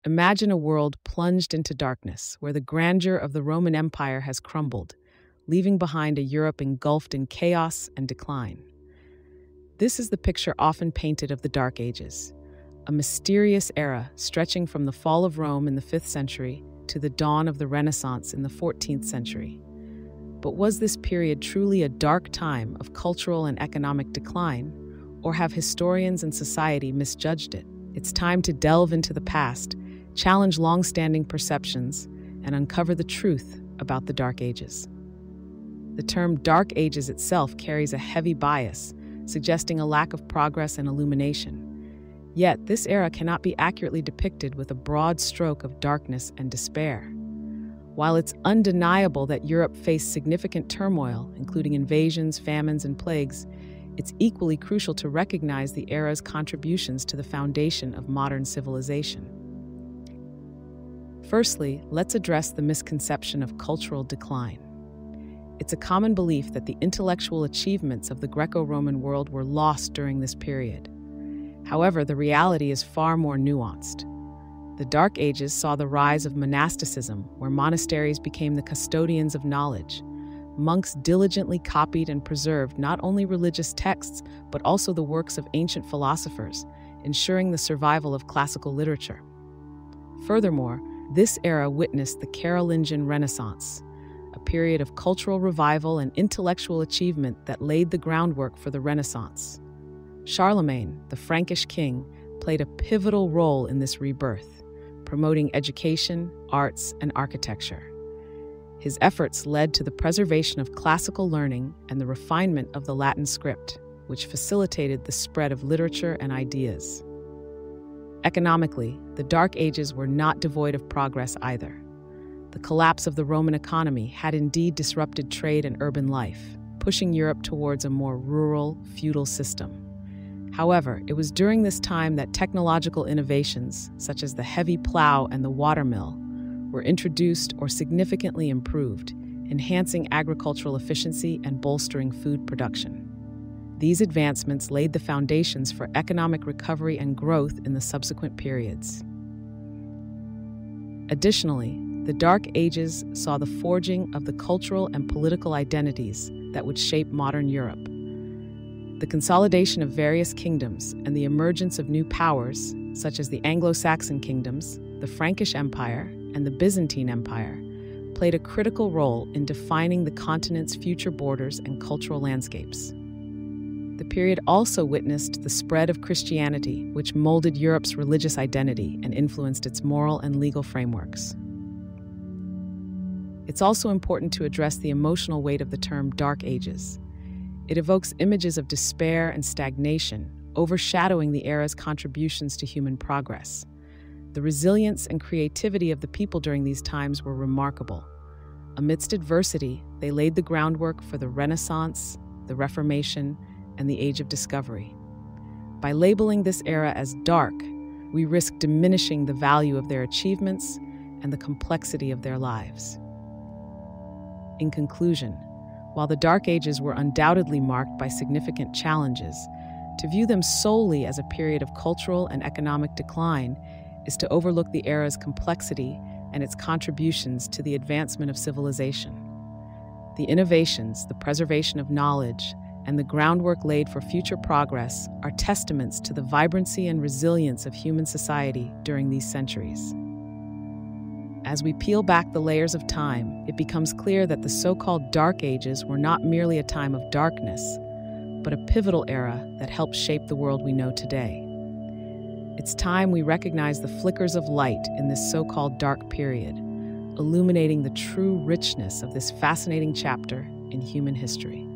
Imagine a world plunged into darkness, where the grandeur of the Roman Empire has crumbled, leaving behind a Europe engulfed in chaos and decline. This is the picture often painted of the Dark Ages, a mysterious era stretching from the fall of Rome in the 5th century to the dawn of the Renaissance in the 14th century. But was this period truly a dark time of cultural and economic decline, or have historians and society misjudged it? It's time to delve into the past, challenge long-standing perceptions, and uncover the truth about the Dark Ages. The term Dark Ages itself carries a heavy bias, suggesting a lack of progress and illumination. Yet, this era cannot be accurately depicted with a broad stroke of darkness and despair. While it's undeniable that Europe faced significant turmoil, including invasions, famines, and plagues, it's equally crucial to recognize the era's contributions to the foundation of modern civilization. Firstly, let's address the misconception of cultural decline. It's a common belief that the intellectual achievements of the Greco-Roman world were lost during this period. However, the reality is far more nuanced. The Dark Ages saw the rise of monasticism, where monasteries became the custodians of knowledge. Monks diligently copied and preserved not only religious texts, but also the works of ancient philosophers, ensuring the survival of classical literature. Furthermore, this era witnessed the Carolingian Renaissance, a period of cultural revival and intellectual achievement that laid the groundwork for the Renaissance. Charlemagne, the Frankish king, played a pivotal role in this rebirth, promoting education, arts, and architecture. His efforts led to the preservation of classical learning and the refinement of the Latin script, which facilitated the spread of literature and ideas. Economically, the Dark Ages were not devoid of progress either. The collapse of the Roman economy had indeed disrupted trade and urban life, pushing Europe towards a more rural, feudal system. However, it was during this time that technological innovations, such as the heavy plow and the watermill, were introduced or significantly improved, enhancing agricultural efficiency and bolstering food production. These advancements laid the foundations for economic recovery and growth in the subsequent periods. Additionally, the Dark Ages saw the forging of the cultural and political identities that would shape modern Europe. The consolidation of various kingdoms and the emergence of new powers, such as the Anglo-Saxon kingdoms, the Frankish Empire, and the Byzantine Empire, played a critical role in defining the continent's future borders and cultural landscapes. The period also witnessed the spread of Christianity, which molded Europe's religious identity and influenced its moral and legal frameworks. It's also important to address the emotional weight of the term Dark Ages. It evokes images of despair and stagnation, overshadowing the era's contributions to human progress. The resilience and creativity of the people during these times were remarkable. Amidst adversity, they laid the groundwork for the Renaissance, the Reformation, and the Age of Discovery. By labeling this era as dark, we risk diminishing the value of their achievements and the complexity of their lives. In conclusion, while the Dark Ages were undoubtedly marked by significant challenges, to view them solely as a period of cultural and economic decline is to overlook the era's complexity and its contributions to the advancement of civilization. The innovations, the preservation of knowledge, and the groundwork laid for future progress are testaments to the vibrancy and resilience of human society during these centuries. As we peel back the layers of time, it becomes clear that the so-called Dark Ages were not merely a time of darkness, but a pivotal era that helped shape the world we know today. It's time we recognize the flickers of light in this so-called dark period, illuminating the true richness of this fascinating chapter in human history.